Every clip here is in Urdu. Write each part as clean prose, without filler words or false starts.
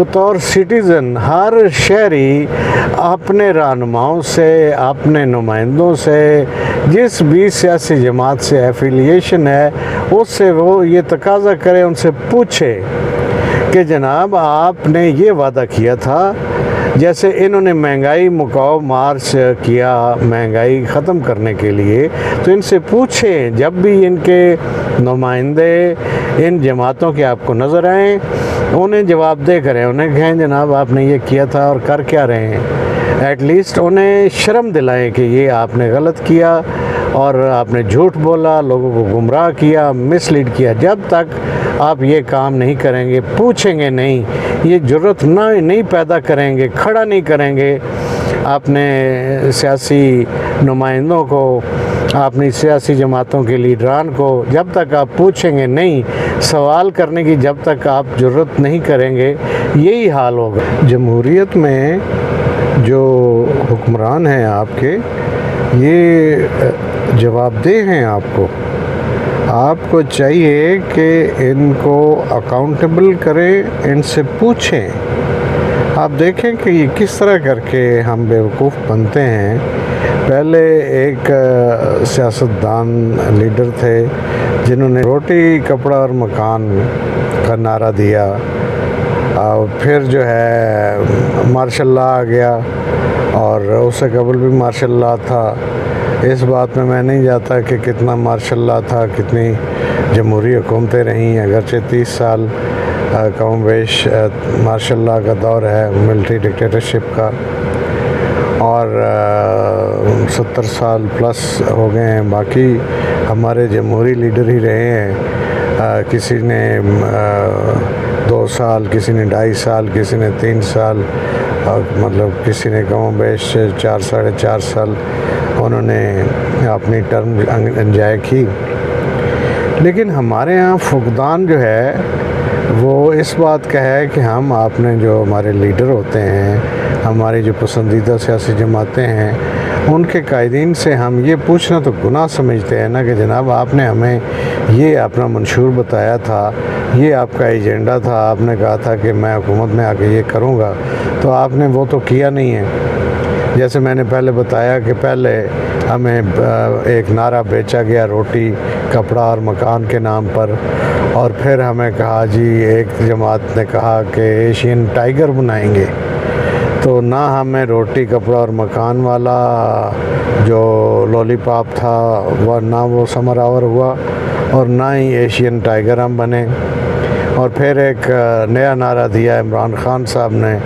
بطور سٹیزن ہر شہری اپنے رہنماؤں سے، اپنے نمائندوں سے، جس بھی سیاسی جماعت سے ایفیلیشن ہے اس سے وہ یہ تقاضا کرے، ان سے پوچھے کہ جناب آپ نے یہ وعدہ کیا تھا، جیسے انہوں نے مہنگائی مکاؤ مارچ کیا مہنگائی ختم کرنے کے لیے، تو ان سے پوچھیں جب بھی ان کے نمائندے ان جماعتوں کے آپ کو نظر آئیں، انہیں جواب دے کریں، انہیں کہیں جناب آپ نے یہ کیا تھا اور کر کیا رہے ہیں۔ ایٹ لیسٹ انہیں شرم دلائیں کہ یہ آپ نے غلط کیا اور آپ نے جھوٹ بولا، لوگوں کو گمراہ کیا، مس لیڈ کیا۔ جب تک آپ یہ کام نہیں کریں گے، پوچھیں گے نہیں، یہ جرت نہیں پیدا کریں گے، کھڑا نہیں کریں گے اپنے سیاسی نمائندوں کو، اپنی سیاسی جماعتوں کے لیڈران کو، جب تک آپ پوچھیں گے نہیں، سوال کرنے کی جب تک آپ جرت نہیں کریں گے، یہی حال ہوگا۔ جمہوریت میں جو حکمران ہیں آپ کے، یہ جواب دہ ہیں آپ کو چاہیے کہ ان کو اکاؤنٹیبل کریں، ان سے پوچھیں۔ آپ دیکھیں کہ یہ کس طرح کر کے ہم بیوقوف بنتے ہیں۔ پہلے ایک سیاستدان لیڈر تھے جنہوں نے روٹی کپڑا اور مکان کا نعرہ دیا، پھر جو ہے مارشل لا آ گیا، اور اس سے قبل بھی مارشل لا تھا۔ اس بات میں نہیں جاتا کہ کتنا مارشل لا تھا، کتنی جمہوری حکومتیں رہیں، اگرچہ 30 سال کم بیش مارشل لا کا دور ہے، ملٹری ڈکٹیٹرشپ کا، اور 70 سال پلس ہو گئے ہیں باقی ہمارے جمہوری لیڈر ہی رہے ہیں۔ کسی نے 2 سال، کسی نے 2.5 سال، کسی نے 3 سال، مطلب کسی نے کم و بیش 4 ساڑھے 4 سال انہوں نے اپنی ٹرم انجوائے کی۔ لیکن ہمارے ہاں فقدان جو ہے وہ اس بات کا ہے کہ ہم آپ نے جو ہمارے لیڈر ہوتے ہیں، ہماری جو پسندیدہ سیاسی جماعتیں ہیں، ان کے قائدین سے ہم یہ پوچھنا تو گناہ سمجھتے ہیں نا کہ جناب آپ نے ہمیں یہ اپنا منشور بتایا تھا، یہ آپ کا ایجنڈا تھا، آپ نے کہا تھا کہ میں حکومت میں آ کے یہ کروں گا، تو آپ نے وہ تو کیا نہیں ہے۔ جیسے میں نے پہلے بتایا کہ پہلے ہمیں ایک نعرہ بیچا گیا روٹی کپڑا اور مکان کے نام پر، اور پھر ہمیں کہا جی، ایک جماعت نے کہا کہ ایشین ٹائیگر بنائیں گے، تو نہ ہمیں روٹی کپڑا اور مکان والا جو لولی پاپ تھا وہ نہ وہ سمر آور ہوا، اور نہ ہی ایشین ٹائیگر ہم بنے۔ اور پھر ایک نیا نعرہ دیا عمران خان صاحب نے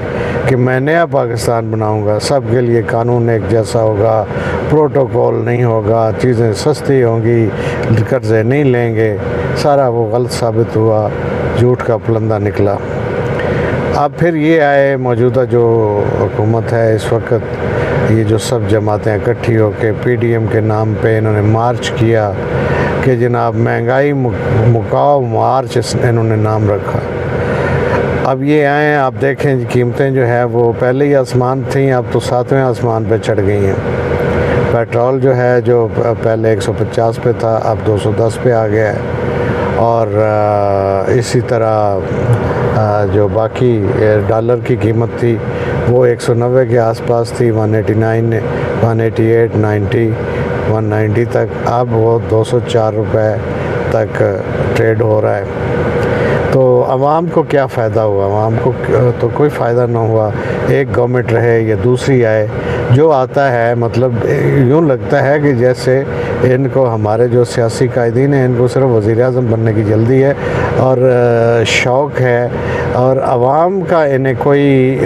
کہ میں نیا پاکستان بناؤں گا، سب کے لیے قانون ایک جیسا ہوگا، پروٹوکول نہیں ہوگا، چیزیں سستی ہوں گی، قرضے نہیں لیں گے۔ سارا وہ غلط ثابت ہوا، جھوٹ کا پلندہ نکلا۔ اب پھر یہ آئے موجودہ جو حکومت ہے اس وقت، یہ جو سب جماعتیں اکٹھی ہو کے پی ڈی ایم کے نام پہ انہوں نے مارچ کیا کہ جناب مہنگائی مکاؤ مارچ انہوں نے نام رکھا۔ اب یہ آئیں، آپ دیکھیں قیمتیں جو ہے وہ پہلے ہی آسمان تھیں، اب تو 7ویں آسمان پہ چڑھ گئی ہیں۔ پیٹرول جو ہے جو پہلے 150 پہ تھا اب 210 پہ آ گیا ہے، اور اسی طرح جو باقی ڈالر کی قیمت تھی وہ 190 کے آس پاس تھی، 189 188 90 190 تک، اب وہ 204 روپے تک ٹریڈ ہو رہا ہے۔ تو عوام کو کیا فائدہ ہوا؟ عوام کو تو کوئی فائدہ نہ ہوا۔ ایک گورنمنٹ رہے یا دوسری آئے، جو آتا ہے مطلب یوں لگتا ہے کہ جیسے ان کو ہمارے جو سیاسی قائدین ہیں ان کو صرف وزیر اعظم بننے کی جلدی ہے اور شوق ہے، اور عوام کا انہیں کوئی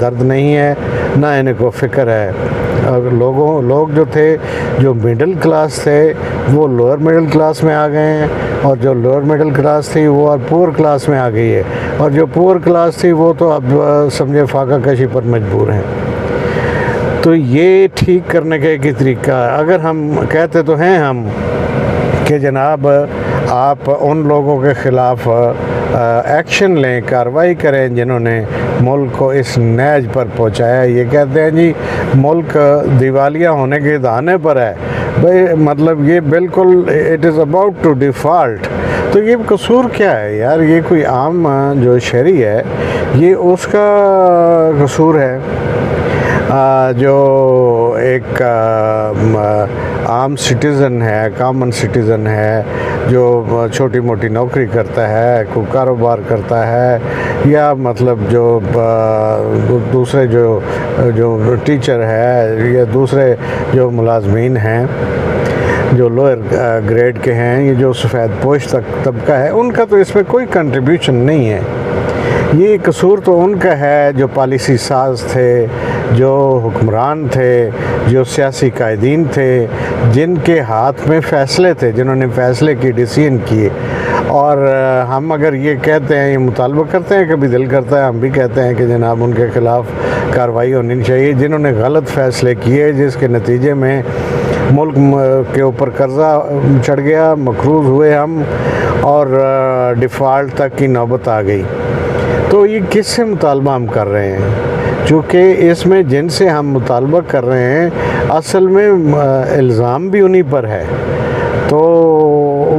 درد نہیں ہے، نہ انہیں کو فکر ہے۔ اور لوگ جو تھے، جو مڈل کلاس تھے، وہ لوور مڈل کلاس میں آ گئے ہیں، اور جو لوور مڈل کلاس تھی وہ پور کلاس میں آ گئی ہے، اور جو پور کلاس تھی وہ تو اب سمجھے فاقہ کشی پر مجبور ہیں۔ تو یہ ٹھیک کرنے کا ایک طریقہ ہے۔ اگر ہم کہتے تو ہیں ہم کہ جناب آپ ان لوگوں کے خلاف ایکشن لیں، کارروائی کریں جنہوں نے ملک کو اس نیج پر پہنچایا۔ یہ کہتے ہیں جی ملک دیوالیہ ہونے کے دہانے پر ہے، بھئی مطلب یہ بالکل it is about to default, تو یہ قصور کیا ہے یار؟ یہ کوئی عام جو شہری ہے یہ اس کا قصور ہے، جو ایک عام سٹیزن ہے، کامن سٹیزن ہے، جو چھوٹی موٹی نوکری کرتا ہے، کوئی کاروبار کرتا ہے، یا مطلب جو دوسرے جو ٹیچر ہے یا دوسرے جو ملازمین ہیں جو لوئر گریڈ کے ہیں، یہ جو سفید پوش طبقہ ہے، ان کا تو اس میں کوئی کنٹریبیوشن نہیں ہے۔ یہ قصور تو ان کا ہے جو پالیسی ساز تھے، جو حکمران تھے، جو سیاسی قائدین تھے، جن کے ہاتھ میں فیصلے تھے، جنہوں نے فیصلے کی ڈیسیژن کیے۔ اور ہم اگر یہ کہتے ہیں، یہ مطالبہ کرتے ہیں، کبھی دل کرتا ہے ہم بھی کہتے ہیں کہ جناب ان کے خلاف کارروائی ہونی چاہیے، جنہوں نے غلط فیصلے کیے، جس کے نتیجے میں ملک کے اوپر قرضہ چڑھ گیا، مقروض ہوئے ہم، اور ڈیفالٹ تک کی نوبت آ گئی۔ تو یہ کس سے مطالبہ ہم کر رہے ہیں؟ چونکہ اس میں جن سے ہم مطالبہ کر رہے ہیں اصل میں الزام بھی انہی پر ہے، تو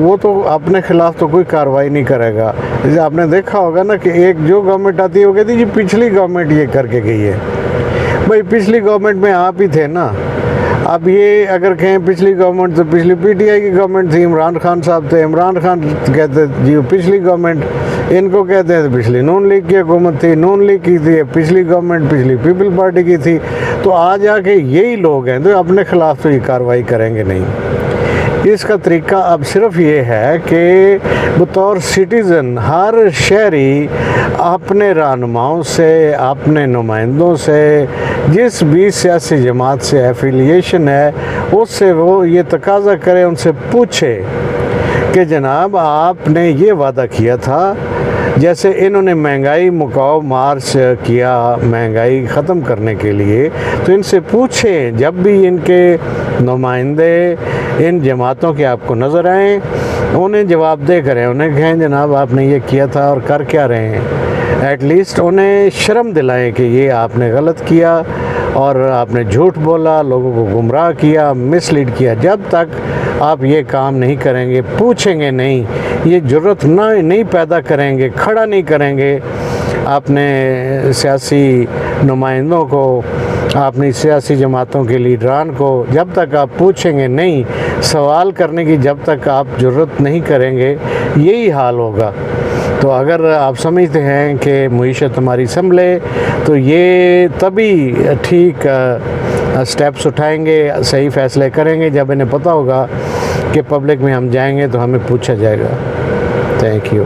وہ تو اپنے خلاف تو کوئی کارروائی نہیں کرے گا۔ جیسے آپ نے دیکھا ہوگا نا کہ ایک جو گورنمنٹ آتی ہے وہ کہتی ہے جی پچھلی گورنمنٹ یہ کر کے گئی ہے۔ بھائی پچھلی گورنمنٹ میں آپ ہی تھے نا۔ اب یہ اگر کہیں پچھلی گورنمنٹ تو پچھلی پی ٹی آئی کی گورنمنٹ تھی، عمران خان صاحب تھے، عمران خان کہتے جی پچھلی گورنمنٹ، ان کو کہتے ہیں پچھلی نون لیگ کی حکومت تھی، نون لیگ کی تھی، پچھلی گورنمنٹ پچھلی پیپل پارٹی کی تھی۔ تو آج آ کے یہی لوگ ہیں تو اپنے خلاف تو یہ کارروائی کریں گے نہیں۔ اس کا طریقہ اب صرف یہ ہے کہ بطور سٹیزن ہر شہری اپنے رہنماؤں سے، اپنے نمائندوں سے، جس بھی سیاسی جماعت سے ایفیلیشن ہے اس سے وہ یہ تقاضا کرے، ان سے پوچھے کہ جناب آپ نے یہ وعدہ کیا تھا، جیسے انہوں نے مہنگائی مکاؤ مارچ کیا مہنگائی ختم کرنے کے لیے، تو ان سے پوچھیں جب بھی ان کے نمائندے ان جماعتوں کے آپ کو نظر آئیں، انہیں جواب دہ کریں، انہیں کہیں جناب آپ نے یہ کیا تھا اور کر کیا رہے ہیں۔ ایٹ لیسٹ انہیں شرم دلائیں کہ یہ آپ نے غلط کیا اور آپ نے جھوٹ بولا، لوگوں کو گمراہ کیا، مس لیڈ کیا۔ جب تک آپ یہ کام نہیں کریں گے، پوچھیں گے نہیں، یہ جرت نہیں پیدا کریں گے، کھڑا نہیں کریں گے اپنے سیاسی نمائندوں کو، اپنی سیاسی جماعتوں کے لیڈران کو، جب تک آپ پوچھیں گے نہیں، سوال کرنے کی جب تک آپ جرت نہیں کریں گے، یہی حال ہوگا۔ تو اگر آپ سمجھتے ہیں کہ معیشت ہماری سنبھلے تو یہ تبھی ٹھیک سٹیپس اٹھائیں گے، صحیح فیصلے کریں گے جب انہیں پتہ ہوگا کہ پبلک میں ہم جائیں گے تو ہمیں پوچھا جائے گا۔ Thank you.